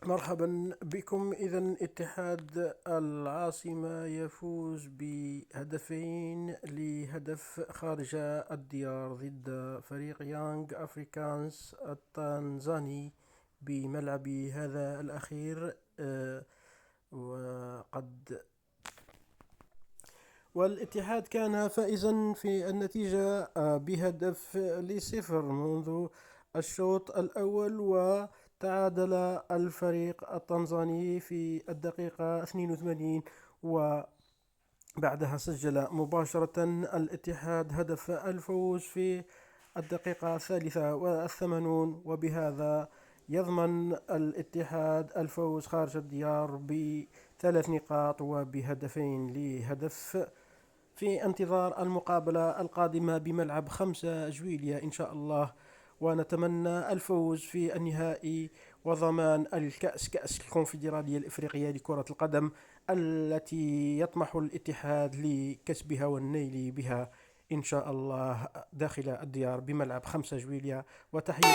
مرحبا بكم. إذا اتحاد العاصمة يفوز بهدفين لهدف خارج الديار ضد فريق يانغ أفريكانس التنزاني بملعب هذا الأخير. وقد والاتحاد كان فائزا في النتيجة بهدف لصفر منذ الشوط الأول، وتعادل الفريق التنزاني في الدقيقة 82، وبعدها سجل مباشرة الاتحاد هدف الفوز في الدقيقة 83، وبهذا يضمن الاتحاد الفوز خارج الديار ب3 نقاط وبهدفين لهدف، في انتظار المقابلة القادمة بملعب 5 جويلية إن شاء الله. ونتمنى الفوز في النهائي وضمان الكأس، كأس الكونفدرالية الإفريقية لكرة القدم، التي يطمح الاتحاد لكسبها والنيل بها إن شاء الله داخل الديار بملعب 5 جويلية. وتحية